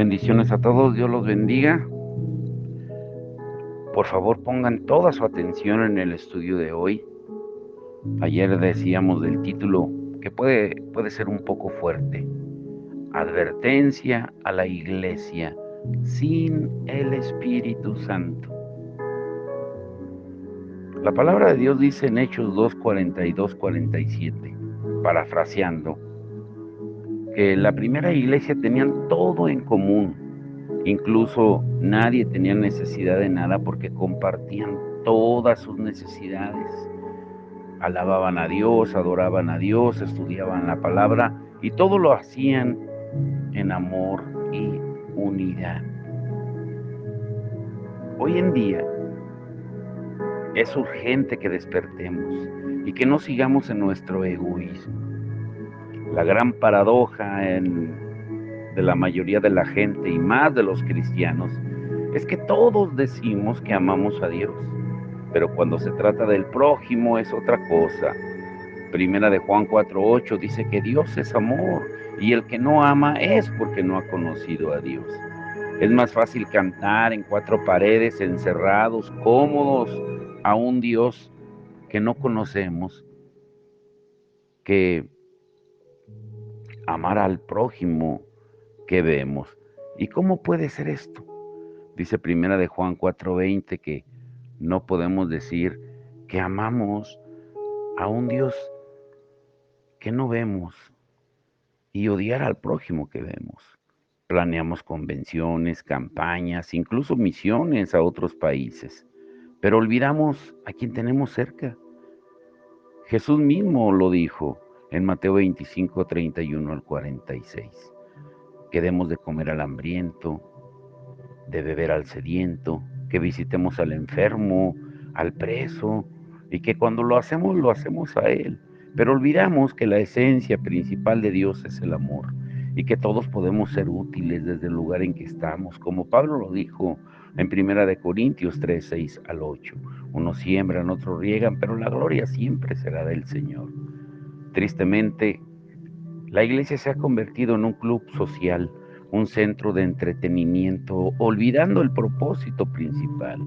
Bendiciones a todos, Dios los bendiga. Por favor, pongan toda su atención en el estudio de hoy. Ayer decíamos del título que puede ser un poco fuerte. Advertencia a la iglesia sin el Espíritu Santo. La palabra de Dios dice en Hechos 2:42-47, parafraseando, que la primera iglesia tenían todo en común. Incluso nadie tenía necesidad de nada porque compartían todas sus necesidades. Alababan a Dios, adoraban a Dios, estudiaban la palabra y todo lo hacían en amor y unidad. Hoy en día es urgente que despertemos y que no sigamos en nuestro egoísmo. La gran paradoja de la mayoría de la gente y más de los cristianos es que todos decimos que amamos a Dios, pero cuando se trata del prójimo es otra cosa. Primera de Juan 4:8 dice que Dios es amor y el que no ama es porque no ha conocido a Dios. Es más fácil cantar en cuatro paredes, encerrados, cómodos, a un Dios que no conocemos, que amar al prójimo que vemos. ¿Y cómo puede ser esto? Dice Primera de Juan 4:20 que no podemos decir que amamos a un Dios que no vemos y odiar al prójimo que vemos. Planeamos convenciones, campañas, incluso misiones a otros países, pero olvidamos a quien tenemos cerca. Jesús mismo lo dijo en Mateo 25:31-46, que demos de comer al hambriento, de beber al sediento, que visitemos al enfermo, al preso, y que cuando lo hacemos a Él. Pero olvidamos que la esencia principal de Dios es el amor y que todos podemos ser útiles desde el lugar en que estamos, como Pablo lo dijo en Primera de Corintios 3:6-8. Unos siembran, otros riegan, pero la gloria siempre será del Señor. Tristemente, la iglesia se ha convertido en un club social, un centro de entretenimiento, olvidando el propósito principal,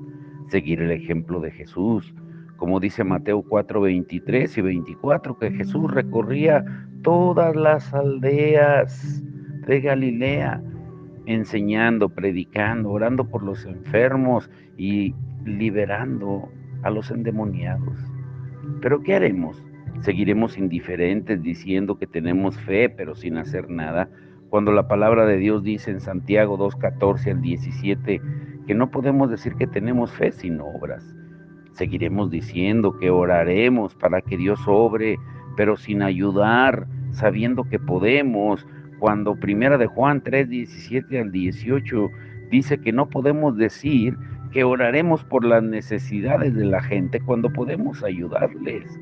seguir el ejemplo de Jesús. Como dice Mateo 4:23 y 24, que Jesús recorría todas las aldeas de Galilea, enseñando, predicando, orando por los enfermos y liberando a los endemoniados. Pero ¿qué haremos? ¿Seguiremos indiferentes diciendo que tenemos fe pero sin hacer nada? Cuando la palabra de Dios dice en Santiago 2:14-17 que no podemos decir que tenemos fe sin obras. Seguiremos diciendo que oraremos para que Dios obre, pero sin ayudar, sabiendo que podemos, cuando Primera de Juan 3:17-18 dice que no podemos decir que oraremos por las necesidades de la gente cuando podemos ayudarles.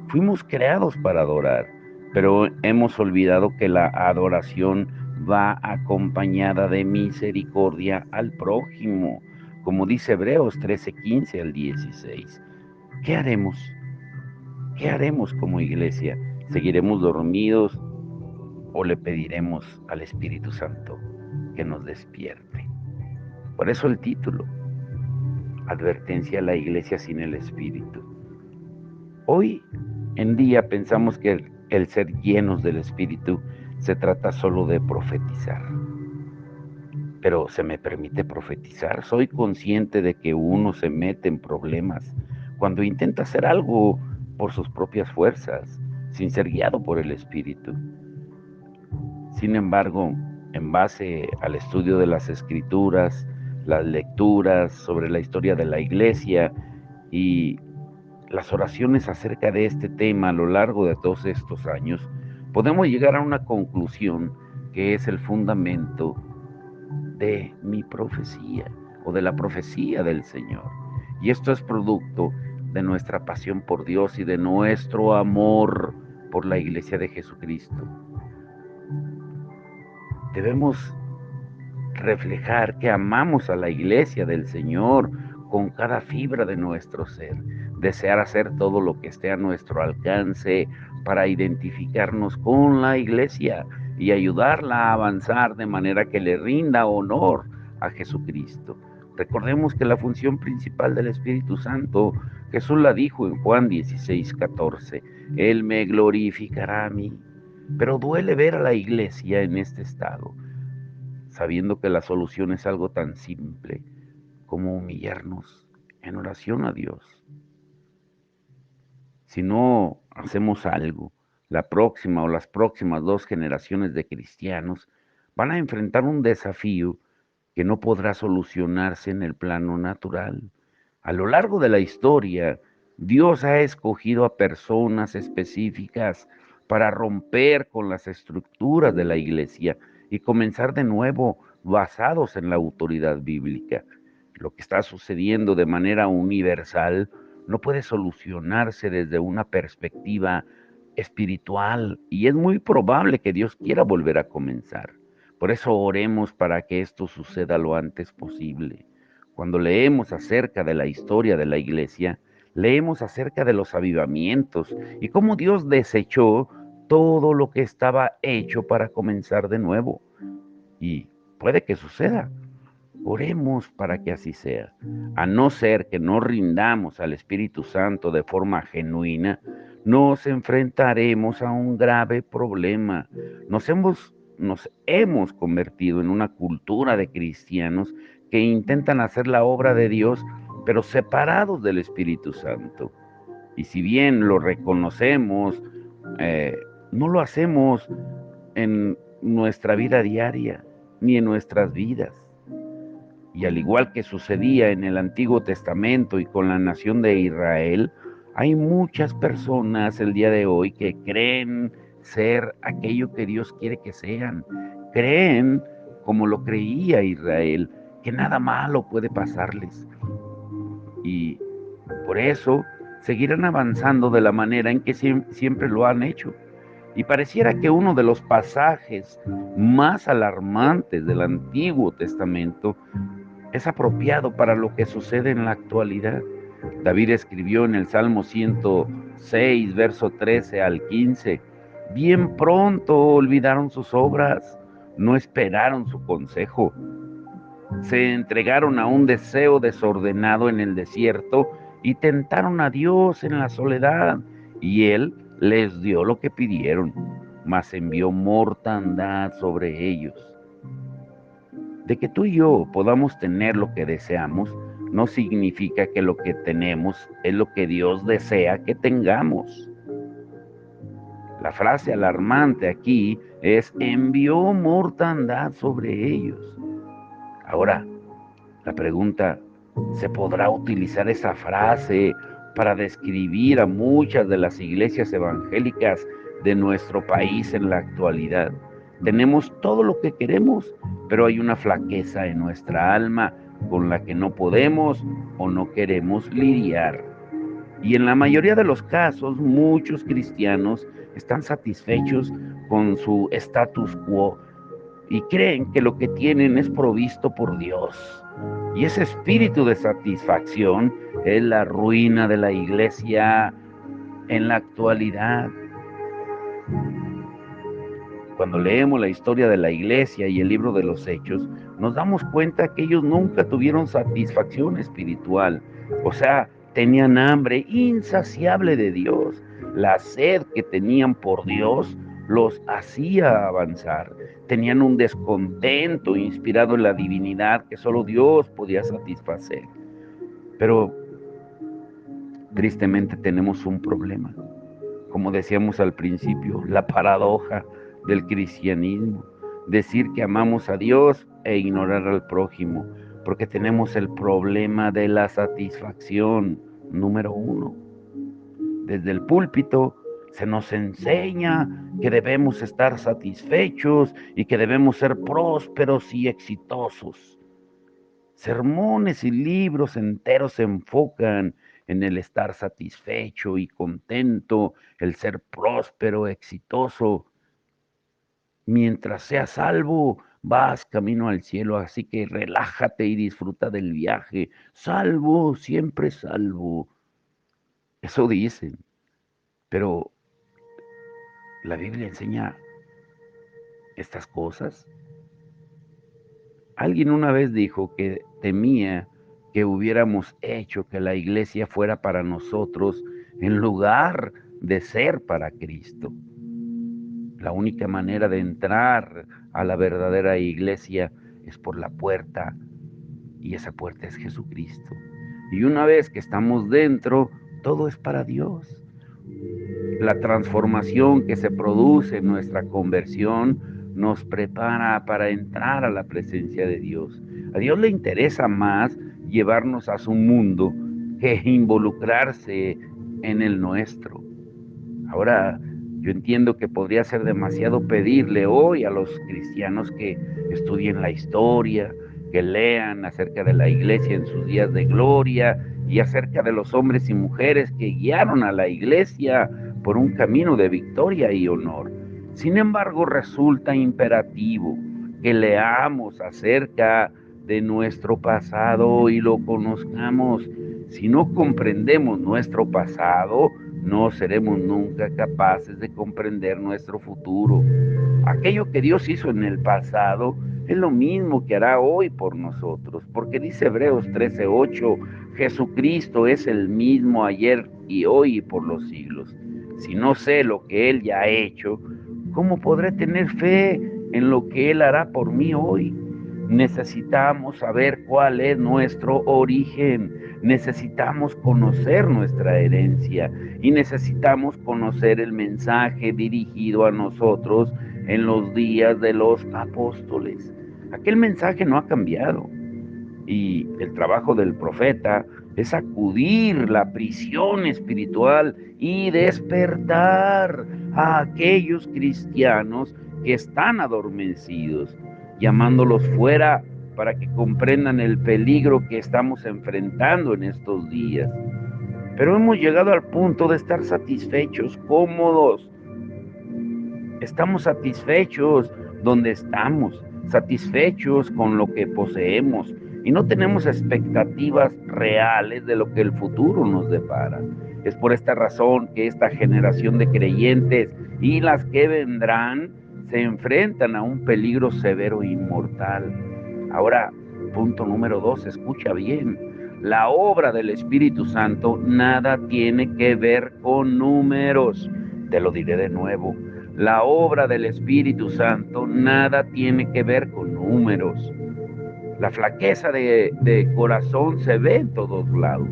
Fuimos creados para adorar, pero hemos olvidado que la adoración va acompañada de misericordia al prójimo, como dice Hebreos 13:15-16. ¿Qué haremos? ¿Qué haremos como iglesia? ¿Seguiremos dormidos o le pediremos al Espíritu Santo que nos despierte? Por eso el título, Advertencia a la iglesia sin el Espíritu. Hoy en día pensamos que el ser llenos del Espíritu se trata solo de profetizar. Pero ¿se me permite profetizar? Soy consciente de que uno se mete en problemas cuando intenta hacer algo por sus propias fuerzas, sin ser guiado por el Espíritu. Sin embargo, en base al estudio de las Escrituras, las lecturas sobre la historia de la Iglesia y las oraciones acerca de este tema a lo largo de todos estos años, podemos llegar a una conclusión que es el fundamento de mi profecía o de la profecía del Señor. Y esto es producto de nuestra pasión por Dios y de nuestro amor por la Iglesia de Jesucristo. Debemos reflejar que amamos a la Iglesia del Señor con cada fibra de nuestro ser, desear hacer todo lo que esté a nuestro alcance para identificarnos con la Iglesia y ayudarla a avanzar de manera que le rinda honor a Jesucristo. Recordemos que la función principal del Espíritu Santo, Jesús la dijo en Juan 16:14, Él me glorificará a mí. Pero duele ver a la iglesia en este estado, sabiendo que la solución es algo tan simple como humillarnos en oración a Dios. Si no hacemos algo, la próxima o las próximas 2 generaciones de cristianos van a enfrentar un desafío que no podrá solucionarse en el plano natural. A lo largo de la historia, Dios ha escogido a personas específicas para romper con las estructuras de la iglesia y comenzar de nuevo basados en la autoridad bíblica. Lo que está sucediendo de manera universal no puede solucionarse desde una perspectiva espiritual y es muy probable que Dios quiera volver a comenzar. Por eso oremos para que esto suceda lo antes posible. Cuando leemos acerca de la historia de la iglesia, leemos acerca de los avivamientos y cómo Dios desechó todo lo que estaba hecho para comenzar de nuevo. Y puede que suceda. Oremos para que así sea. A no ser que nos rindamos al Espíritu Santo de forma genuina, nos enfrentaremos a un grave problema. Nos hemos convertido en una cultura de cristianos que intentan hacer la obra de Dios, pero separados del Espíritu Santo. Y si bien lo reconocemos, eh, no lo hacemos en nuestra vida diaria, ni en nuestras vidas. Y al igual que sucedía en el Antiguo Testamento y con la nación de Israel, hay muchas personas el día de hoy que creen ser aquello que Dios quiere que sean. Creen, como lo creía Israel, que nada malo puede pasarles. Y por eso seguirán avanzando de la manera en que siempre lo han hecho. Y pareciera que uno de los pasajes más alarmantes del Antiguo Testamento es apropiado para lo que sucede en la actualidad. David escribió en el Salmo 106, verso 13 al 15, bien pronto olvidaron sus obras, no esperaron su consejo, se entregaron a un deseo desordenado en el desierto y tentaron a Dios en la soledad, y Él les dio lo que pidieron, mas envió mortandad sobre ellos. De que tú y yo podamos tener lo que deseamos, no significa que lo que tenemos es lo que Dios desea que tengamos. La frase alarmante aquí es envió mortandad sobre ellos. Ahora, la pregunta, ¿se podrá utilizar esa frase para describir a muchas de las iglesias evangélicas de nuestro país en la actualidad? Tenemos todo lo que queremos, pero hay una flaqueza en nuestra alma con la que no podemos o no queremos lidiar. Y en la mayoría de los casos, muchos cristianos están satisfechos con su status quo y creen que lo que tienen es provisto por Dios. Y ese espíritu de satisfacción es la ruina de la iglesia en la actualidad. Cuando leemos la historia de la iglesia y el libro de los Hechos, nos damos cuenta que ellos nunca tuvieron satisfacción espiritual. O sea, tenían hambre insaciable de Dios. La sed que tenían por Dios los hacía avanzar. Tenían un descontento inspirado en la divinidad que solo Dios podía satisfacer. Pero tristemente tenemos un problema. Como decíamos al principio, la paradoja del cristianismo, decir que amamos a Dios e ignorar al prójimo, porque tenemos el problema de la satisfacción número uno. Desde el púlpito se nos enseña que debemos estar satisfechos y que debemos ser prósperos y exitosos. Sermones y libros enteros se enfocan en el estar satisfecho y contento, el ser próspero, exitoso. Mientras seas salvo, vas camino al cielo, así que relájate y disfruta del viaje. Salvo, siempre salvo. Eso dicen, pero la Biblia enseña estas cosas? Alguien una vez dijo que temía que hubiéramos hecho que la iglesia fuera para nosotros en lugar de ser para Cristo. La única manera de entrar a la verdadera iglesia es por la puerta, y esa puerta es Jesucristo. Y una vez que estamos dentro, todo es para Dios. La transformación que se produce en nuestra conversión nos prepara para entrar a la presencia de Dios. A Dios le interesa más llevarnos a su mundo que involucrarse en el nuestro. Ahora, yo entiendo que podría ser demasiado pedirle hoy a los cristianos que estudien la historia, que lean acerca de la iglesia en sus días de gloria y acerca de los hombres y mujeres que guiaron a la iglesia por un camino de victoria y honor. Sin embargo, resulta imperativo que leamos acerca de nuestro pasado y lo conozcamos. Si no comprendemos nuestro pasado, no seremos nunca capaces de comprender nuestro futuro. Aquello que Dios hizo en el pasado es lo mismo que hará hoy por nosotros, porque dice Hebreos 13:8, Jesucristo es el mismo ayer y hoy y por los siglos. Si no sé lo que Él ya ha hecho, ¿cómo podré tener fe en lo que Él hará por mí hoy? Necesitamos saber cuál es nuestro origen, necesitamos conocer nuestra herencia y necesitamos conocer el mensaje dirigido a nosotros en los días de los apóstoles. Aquel mensaje no ha cambiado y el trabajo del profeta es sacudir la prisión espiritual y despertar a aquellos cristianos que están adormecidos, llamándolos fuera para que comprendan el peligro que estamos enfrentando en estos días. Pero hemos llegado al punto de estar satisfechos, cómodos. Estamos satisfechos donde estamos, satisfechos con lo que poseemos y no tenemos expectativas reales de lo que el futuro nos depara. Es por esta razón que esta generación de creyentes y las que vendrán se enfrentan a un peligro severo e inmortal. Ahora, punto número 2, escucha bien. La obra del Espíritu Santo nada tiene que ver con números. Te lo diré de nuevo. La obra del Espíritu Santo nada tiene que ver con números. La flaqueza de corazón se ve en todos lados.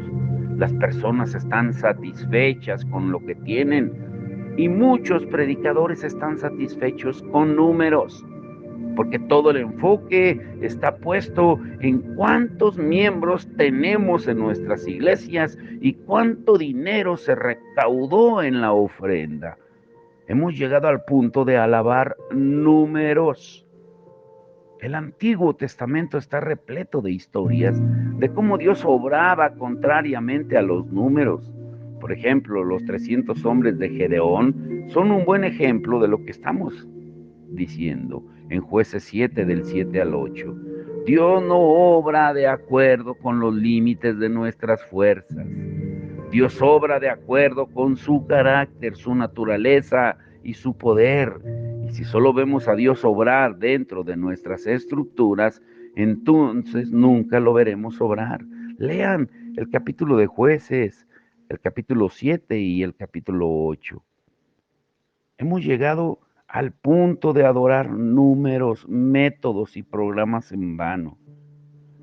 Las personas están satisfechas con lo que tienen y muchos predicadores están satisfechos con números, porque todo el enfoque está puesto en cuántos miembros tenemos en nuestras iglesias y cuánto dinero se recaudó en la ofrenda. Hemos llegado al punto de alabar números. El Antiguo Testamento está repleto de historias de cómo Dios obraba contrariamente a los números. Por ejemplo, los 300 hombres de Gedeón son un buen ejemplo de lo que estamos diciendo en Jueces 7 del 7 al 8. Dios no obra de acuerdo con los límites de nuestras fuerzas. Dios obra de acuerdo con su carácter, su naturaleza y su poder. Y si solo vemos a Dios obrar dentro de nuestras estructuras, entonces nunca lo veremos obrar. Lean el capítulo de Jueces, el capítulo 7 y el capítulo 8. Hemos llegado al punto de adorar números, métodos y programas en vano.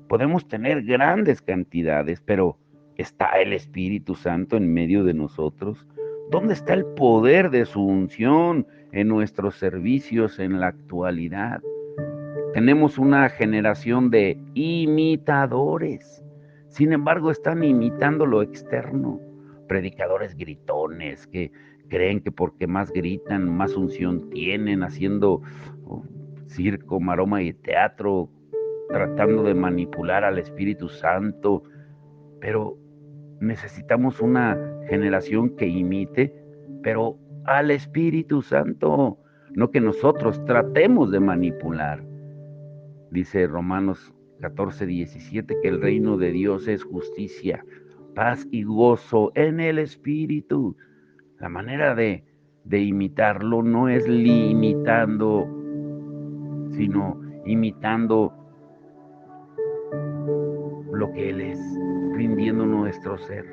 Podemos tener grandes cantidades, pero ¿está el Espíritu Santo en medio de nosotros? ¿Dónde está el poder de su unción en nuestros servicios en la actualidad? Tenemos una generación de imitadores. Sin embargo, están imitando lo externo. Predicadores gritones que creen que porque más gritan, más unción tienen, haciendo circo, maroma y teatro, tratando de manipular al Espíritu Santo. Pero necesitamos una generación que imite, pero al Espíritu Santo, no que nosotros tratemos de manipular. Dice Romanos 14:17 que el reino de Dios es justicia, paz y gozo en el Espíritu. La manera de imitarlo no es limitando sino imitando lo que Él es, rindiendo nuestro ser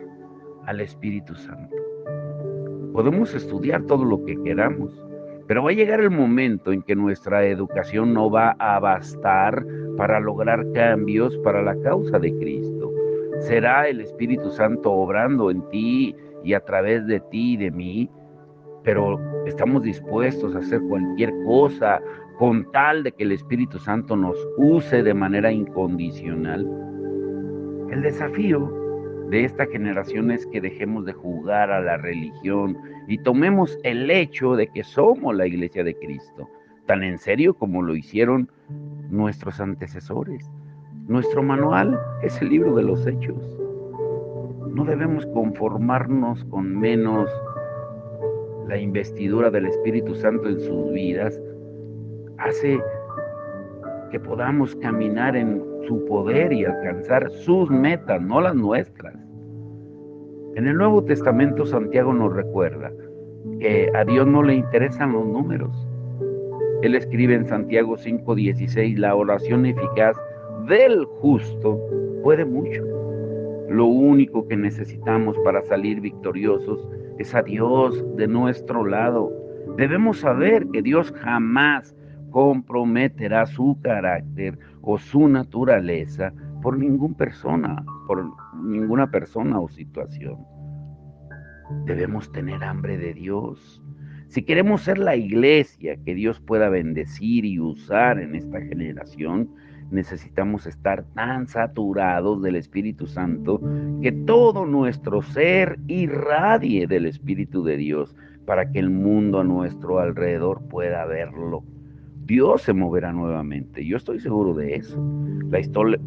al Espíritu Santo. Podemos estudiar todo lo que queramos, pero va a llegar el momento en que nuestra educación no va a bastar para lograr cambios para la causa de Cristo. Será el Espíritu Santo obrando en ti y a través de ti y de mí, pero estamos dispuestos a hacer cualquier cosa con tal de que el Espíritu Santo nos use de manera incondicional. El desafío de esta generación es que dejemos de jugar a la religión y tomemos el hecho de que somos la iglesia de Cristo, tan en serio como lo hicieron nuestros antecesores. Nuestro manual es el libro de los Hechos. No debemos conformarnos con menos. La investidura del Espíritu Santo en sus vidas hace que podamos caminar en su poder y alcanzar sus metas, no las nuestras. En el Nuevo Testamento, Santiago nos recuerda que a Dios no le interesan los números. Él escribe en Santiago 5:16, la oración eficaz del justo puede mucho. Lo único que necesitamos para salir victoriosos es a Dios de nuestro lado. Debemos saber que Dios jamás comprometerá su carácter o su naturaleza por ninguna persona o situación. Debemos tener hambre de Dios. Si queremos ser la iglesia que Dios pueda bendecir y usar en esta generación, necesitamos estar tan saturados del Espíritu Santo que todo nuestro ser irradie del Espíritu de Dios para que el mundo a nuestro alrededor pueda verlo. Dios se moverá nuevamente, yo estoy seguro de eso.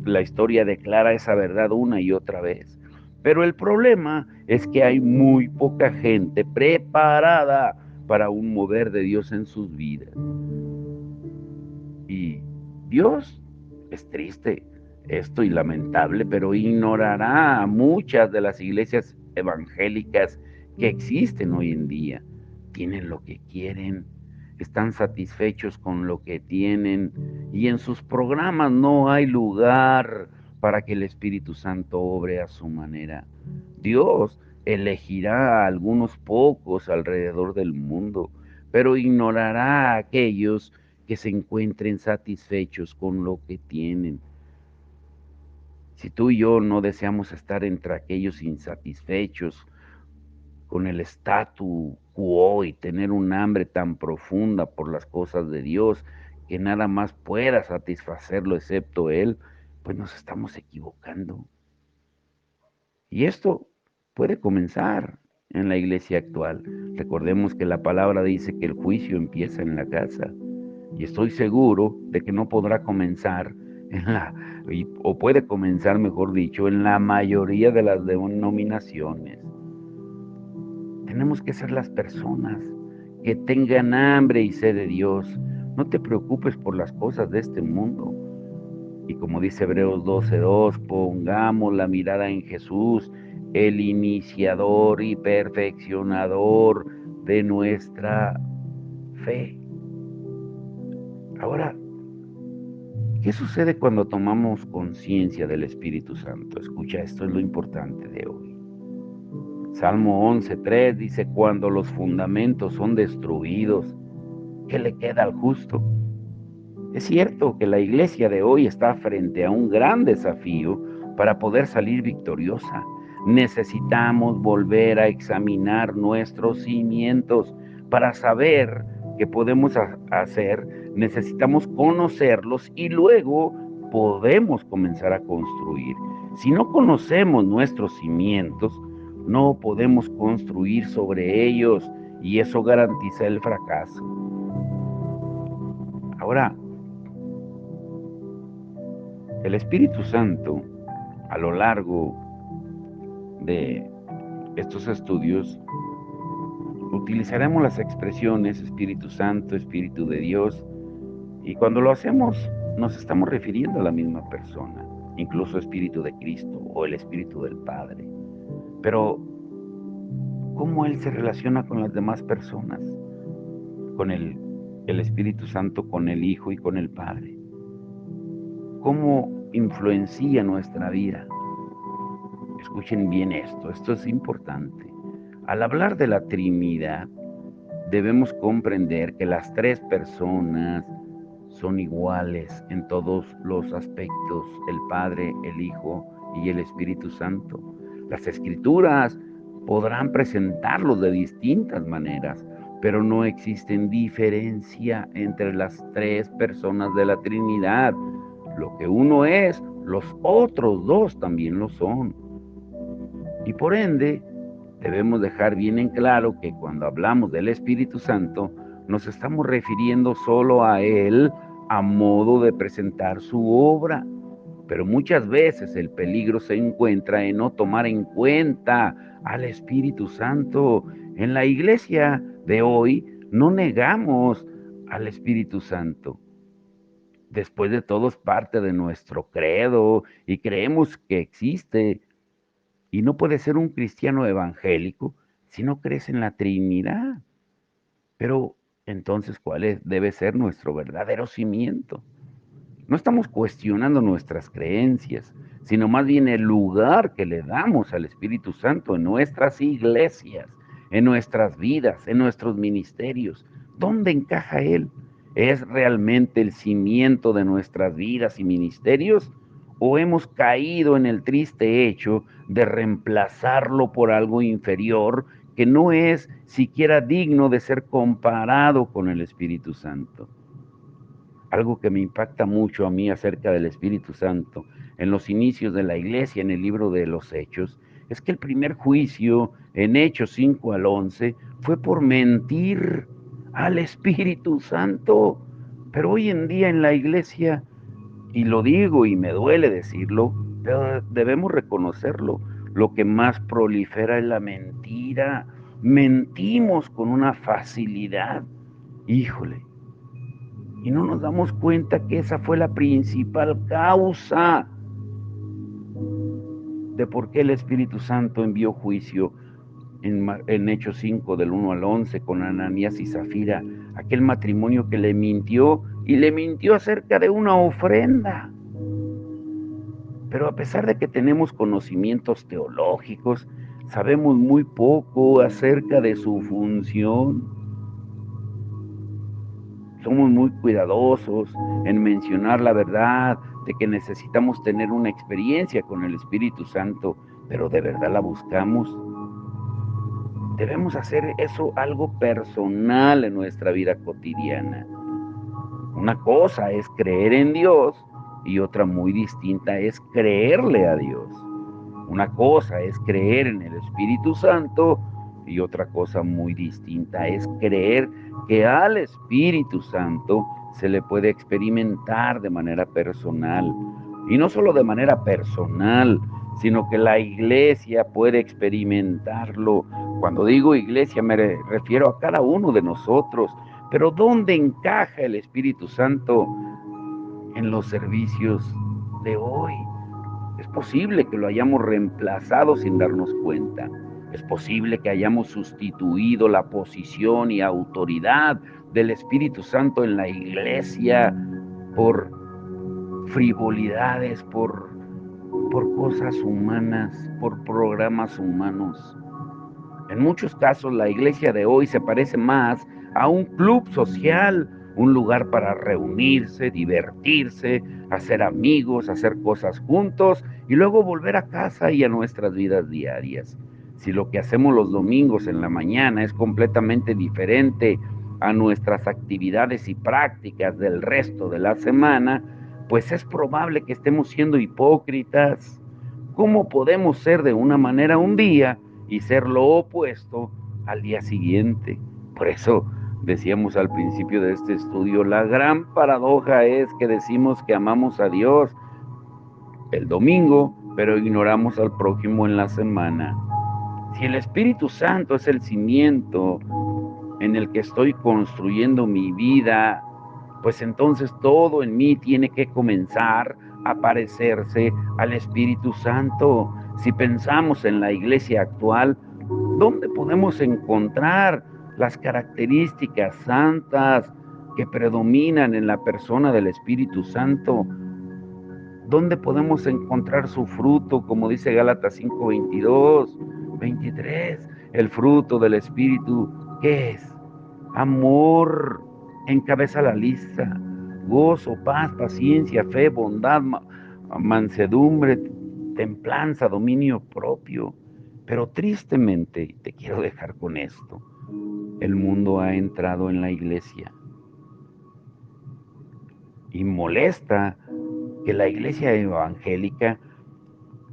La historia declara esa verdad una y otra vez. Pero el problema es que hay muy poca gente preparada para un mover de Dios en sus vidas. Y Dios es triste esto y lamentable, pero ignorará a muchas de las iglesias evangélicas que existen hoy en día. Tienen lo que quieren, están satisfechos con lo que tienen y en sus programas no hay lugar para que el Espíritu Santo obre a su manera. Dios elegirá a algunos pocos alrededor del mundo, pero ignorará a aquellos que se encuentren satisfechos con lo que tienen. Si tú y yo no deseamos estar entre aquellos insatisfechos con el statu quo y tener un hambre tan profunda por las cosas de Dios que nada más pueda satisfacerlo excepto Él, pues nos estamos equivocando. Y esto puede comenzar en la iglesia actual. Recordemos que la palabra dice que el juicio empieza en la casa. Y estoy seguro de que no podrá comenzar o puede comenzar, mejor dicho, en la mayoría de las denominaciones. Tenemos que ser las personas que tengan hambre y sed de Dios. No te preocupes por las cosas de este mundo. Y como dice Hebreos 12:2, pongamos la mirada en Jesús, el iniciador y perfeccionador de nuestra fe. Ahora, ¿qué sucede cuando tomamos conciencia del Espíritu Santo? Escucha, esto es lo importante de hoy. Salmo 11:3 dice, cuando los fundamentos son destruidos, ¿qué le queda al justo? Es cierto que la iglesia de hoy está frente a un gran desafío para poder salir victoriosa. Necesitamos volver a examinar nuestros cimientos para saber qué podemos hacer. Necesitamos conocerlos y luego podemos comenzar a construir. Si no conocemos nuestros cimientos, no podemos construir sobre ellos y eso garantiza el fracaso. Ahora, el Espíritu Santo, a lo largo de estos estudios, utilizaremos las expresiones Espíritu Santo, Espíritu de Dios, y cuando lo hacemos nos estamos refiriendo a la misma persona, incluso Espíritu de Cristo o el Espíritu del Padre. Pero, ¿cómo Él se relaciona con las demás personas? Con el el Espíritu Santo con el Hijo y con el Padre? ¿Cómo influencia nuestra vida? Escuchen bien esto es importante. Al hablar de la Trinidad, debemos comprender que las tres personas son iguales en todos los aspectos, el Padre, el Hijo y el Espíritu Santo. Las Escrituras podrán presentarlos de distintas maneras, pero no existen diferencia entre las tres personas de la Trinidad. Lo que uno es, los otros dos también lo son. Y por ende, debemos dejar bien en claro que cuando hablamos del Espíritu Santo, nos estamos refiriendo solo a Él a modo de presentar su obra. Pero muchas veces el peligro se encuentra en no tomar en cuenta al Espíritu Santo. En la iglesia de hoy no negamos al Espíritu Santo. Después de todo es parte de nuestro credo y creemos que existe. Y no puedes ser un cristiano evangélico si no crees en la Trinidad. Pero entonces, debe ser nuestro verdadero cimiento? No estamos cuestionando nuestras creencias, sino más bien el lugar que le damos al Espíritu Santo en nuestras iglesias, en nuestras vidas, en nuestros ministerios. ¿Dónde encaja Él? ¿Es realmente el cimiento de nuestras vidas y ministerios? ¿O hemos caído en el triste hecho de reemplazarlo por algo inferior que no es siquiera digno de ser comparado con el Espíritu Santo? Algo que me impacta mucho a mí acerca del Espíritu Santo en los inicios de la iglesia, en el libro de los Hechos, es que el primer juicio en Hechos 5 al 11 fue por mentir al Espíritu Santo. Pero hoy en día en la iglesia, y lo digo y me duele decirlo, pero debemos reconocerlo, lo que más prolifera es la mentira. Mentimos con una facilidad. Híjole, y no nos damos cuenta que esa fue la principal causa de por qué el Espíritu Santo envió juicio en Hechos 5 del 1 al 11 con Ananías y Zafira, aquel matrimonio que le mintió y le mintió acerca de una ofrenda. Pero a pesar de que tenemos conocimientos teológicos, sabemos muy poco acerca de su función. Somos muy cuidadosos en mencionar la verdad de que necesitamos tener una experiencia con el Espíritu Santo, pero ¿de verdad la buscamos? Debemos hacer eso algo personal en nuestra vida cotidiana. Una cosa es creer en Dios y otra muy distinta es creerle a Dios. Una cosa es creer en el Espíritu Santo y otra cosa muy distinta es creer que al Espíritu Santo se le puede experimentar de manera personal. Y no solo de manera personal, sino que la iglesia puede experimentarlo. Cuando digo iglesia me refiero a cada uno de nosotros. Pero ¿dónde encaja el Espíritu Santo en los servicios de hoy? Es posible que lo hayamos reemplazado sin darnos cuenta. Es posible que hayamos sustituido la posición y autoridad del Espíritu Santo en la iglesia por frivolidades, por cosas humanas, por programas humanos. En muchos casos la iglesia de hoy se parece más a un club social, un lugar para reunirse, divertirse, hacer amigos, hacer cosas juntos y luego volver a casa y a nuestras vidas diarias. Si lo que hacemos los domingos en la mañana es completamente diferente a nuestras actividades y prácticas del resto de la semana, pues es probable que estemos siendo hipócritas. ¿Cómo podemos ser de una manera un día y ser lo opuesto al día siguiente? Por eso decíamos al principio de este estudio, la gran paradoja es que decimos que amamos a Dios el domingo, pero ignoramos al prójimo en la semana. Si el Espíritu Santo es el cimiento en el que estoy construyendo mi vida, pues entonces todo en mí tiene que comenzar a parecerse al Espíritu Santo. Si pensamos en la iglesia actual, ¿dónde podemos encontrar las características santas que predominan en la persona del Espíritu Santo. ¿Dónde podemos encontrar su fruto? Como dice Gálatas 5:22, 23. El fruto del Espíritu, ¿qué es? Amor encabeza la lista. Gozo, paz, paciencia, fe, bondad, mansedumbre, templanza, dominio propio. Pero tristemente, te quiero dejar con esto, el mundo ha entrado en la iglesia y molesta que la iglesia evangélica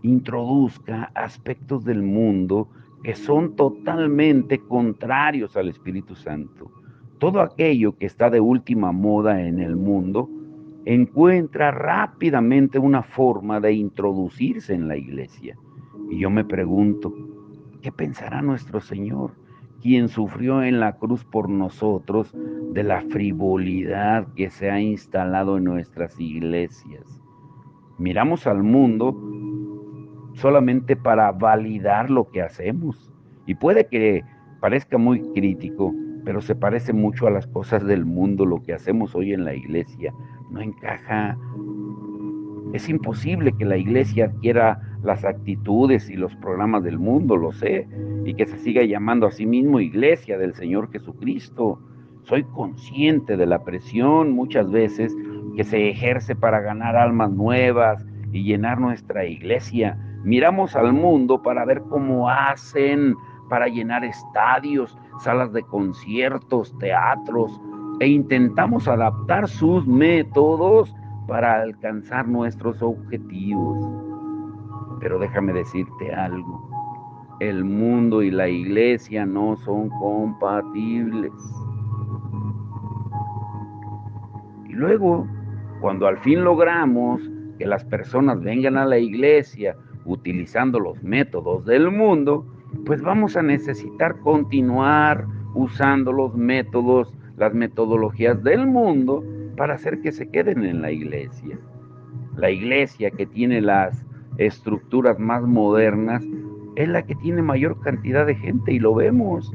introduzca aspectos del mundo que son totalmente contrarios al Espíritu Santo. Todo aquello que está de última moda en el mundo encuentra rápidamente una forma de introducirse en la iglesia. Y yo me pregunto, ¿qué pensará nuestro Señor, quien sufrió en la cruz por nosotros, de la frivolidad que se ha instalado en nuestras iglesias? Miramos al mundo solamente para validar lo que hacemos. Y puede que parezca muy crítico, pero se parece mucho a las cosas del mundo. Lo que hacemos hoy en la iglesia no encaja. Es imposible que la iglesia adquiera las actitudes y los programas del mundo, lo sé, y que se siga llamando a sí mismo iglesia del Señor Jesucristo. Soy consciente de la presión muchas veces que se ejerce para ganar almas nuevas y llenar nuestra iglesia. Miramos al mundo para ver cómo hacen para llenar estadios, salas de conciertos, teatros, e intentamos adaptar sus métodos para alcanzar nuestros objetivos. Pero déjame decirte algo, el mundo y la iglesia no son compatibles. Y luego, cuando al fin logramos que las personas vengan a la iglesia utilizando los métodos del mundo, pues vamos a necesitar continuar usando los métodos, las metodologías del mundo para hacer que se queden en la iglesia. La iglesia que tiene las estructuras más modernas es la que tiene mayor cantidad de gente, y lo vemos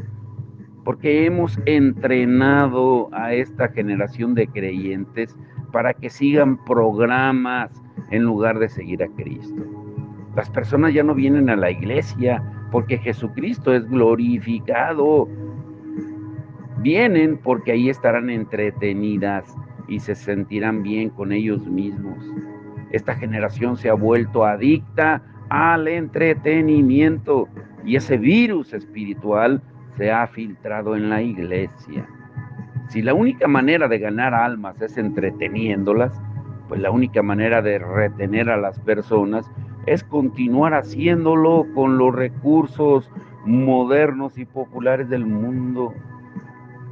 porque hemos entrenado a esta generación de creyentes para que sigan programas en lugar de seguir a Cristo. Las personas ya no vienen a la iglesia porque Jesucristo es glorificado. Vienen porque ahí estarán entretenidas y se sentirán bien con ellos mismos. Esta generación se ha vuelto adicta al entretenimiento y ese virus espiritual se ha filtrado en la iglesia. Si la única manera de ganar almas es entreteniéndolas, pues la única manera de retener a las personas es continuar haciéndolo con los recursos modernos y populares del mundo.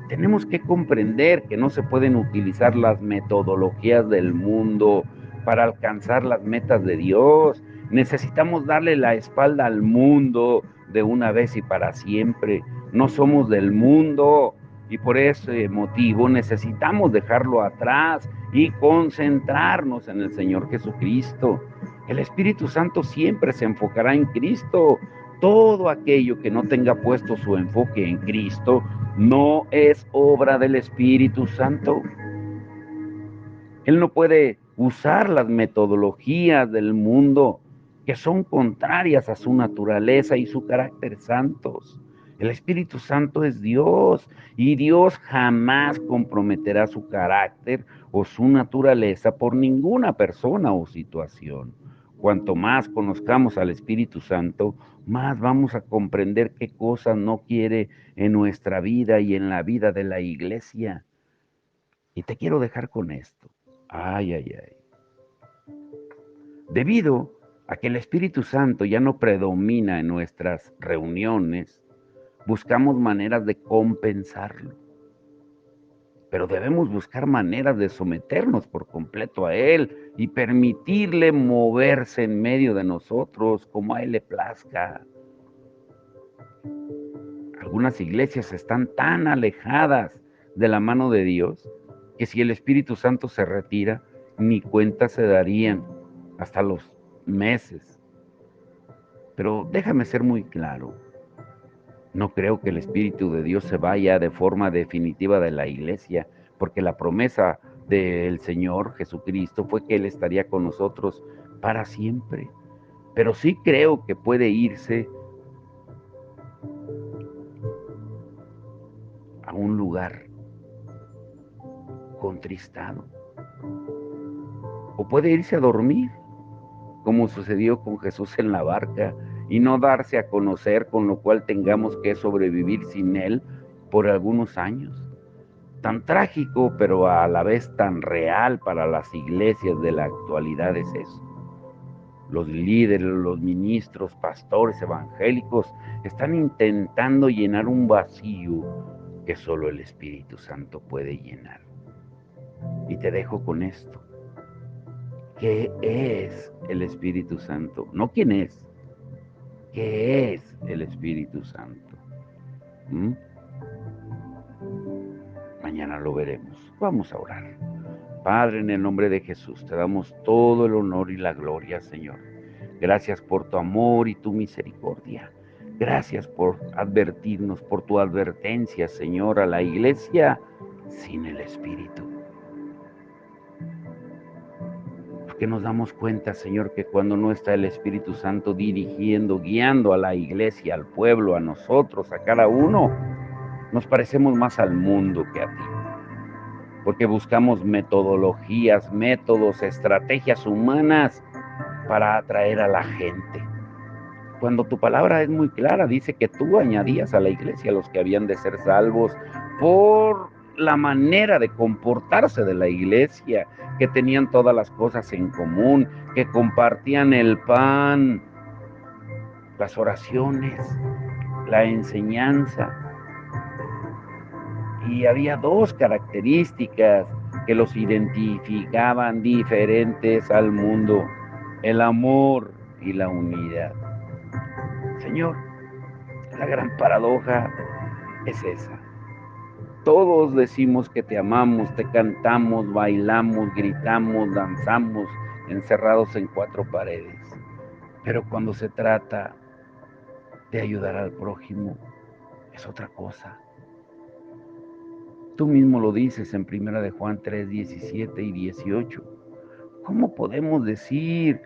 Tenemos que comprender que no se pueden utilizar las metodologías del mundo para alcanzar las metas de Dios. Necesitamos darle la espalda al mundo de una vez y para siempre. No somos del mundo y por ese motivo necesitamos dejarlo atrás y concentrarnos en el Señor Jesucristo. El Espíritu Santo siempre se enfocará en Cristo. Todo aquello que no tenga puesto su enfoque en Cristo no es obra del Espíritu Santo. Él no puede usar las metodologías del mundo que son contrarias a su naturaleza y su carácter santos. El Espíritu Santo es Dios y Dios jamás comprometerá su carácter o su naturaleza por ninguna persona o situación. Cuanto más conozcamos al Espíritu Santo, más vamos a comprender qué cosas no quiere en nuestra vida y en la vida de la iglesia. Y te quiero dejar con esto. Ay, ay, ay. Debido a que el Espíritu Santo ya no predomina en nuestras reuniones, buscamos maneras de compensarlo. Pero debemos buscar maneras de someternos por completo a Él y permitirle moverse en medio de nosotros como a Él le plazca. Algunas iglesias están tan alejadas de la mano de Dios que si el Espíritu Santo se retira, ni cuenta se darían hasta los meses. Pero déjame ser muy claro, no creo que el Espíritu de Dios se vaya de forma definitiva de la iglesia, porque la promesa del Señor Jesucristo fue que Él estaría con nosotros para siempre. Pero sí creo que puede irse a un lugar contristado, o puede irse a dormir, como sucedió con Jesús en la barca, y no darse a conocer, con lo cual tengamos que sobrevivir sin Él por algunos años. Tan trágico, pero a la vez tan real para las iglesias de la actualidad es eso. Los líderes, los ministros, pastores evangélicos están intentando llenar un vacío que solo el Espíritu Santo puede llenar. Y te dejo con esto. ¿Qué es el Espíritu Santo? No quién es. ¿Qué es el Espíritu Santo? ¿Mm? Mañana lo veremos. Vamos a orar. Padre, en el nombre de Jesús, te damos todo el honor y la gloria, Señor. Gracias por tu amor y tu misericordia. Gracias por advertirnos, por tu advertencia, Señor, a la iglesia sin el Espíritu. Porque nos damos cuenta, Señor, que cuando no está el Espíritu Santo dirigiendo, guiando a la iglesia, al pueblo, a nosotros, a cada uno, nos parecemos más al mundo que a ti. Porque buscamos metodologías, métodos, estrategias humanas para atraer a la gente. Cuando tu palabra es muy clara, dice que tú añadías a la iglesia a los que habían de ser salvos por la manera de comportarse de la iglesia, que tenían todas las cosas en común, que compartían el pan, las oraciones, la enseñanza. Y había dos características que los identificaban diferentes al mundo: el amor y la unidad. Señor, la gran paradoja es esa. Todos decimos que te amamos, te cantamos, bailamos, gritamos, danzamos, encerrados en cuatro paredes. Pero cuando se trata de ayudar al prójimo, es otra cosa. Tú mismo lo dices en 1 de Juan 3, 17 y 18. ¿Cómo podemos decir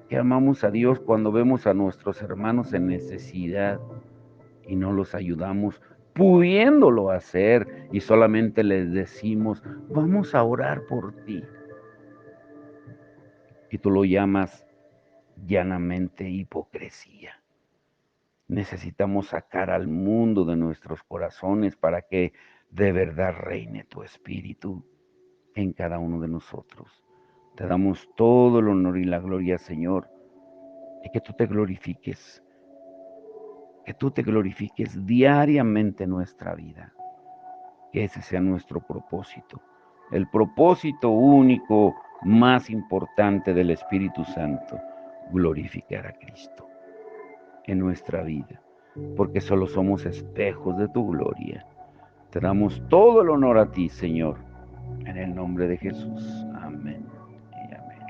que amamos a Dios cuando vemos a nuestros hermanos en necesidad y no los ayudamos, pudiéndolo hacer, y solamente les decimos, vamos a orar por ti? Y tú lo llamas llanamente hipocresía. Necesitamos sacar al mundo de nuestros corazones para que de verdad reine tu espíritu en cada uno de nosotros. Te damos todo el honor y la gloria, Señor, y que tú te glorifiques diariamente en nuestra vida. Que ese sea nuestro propósito, el propósito único, más importante del Espíritu Santo: glorificar a Cristo en nuestra vida, porque solo somos espejos de tu gloria. Te damos todo el honor a ti, Señor, en el nombre de Jesús. Amén y amén.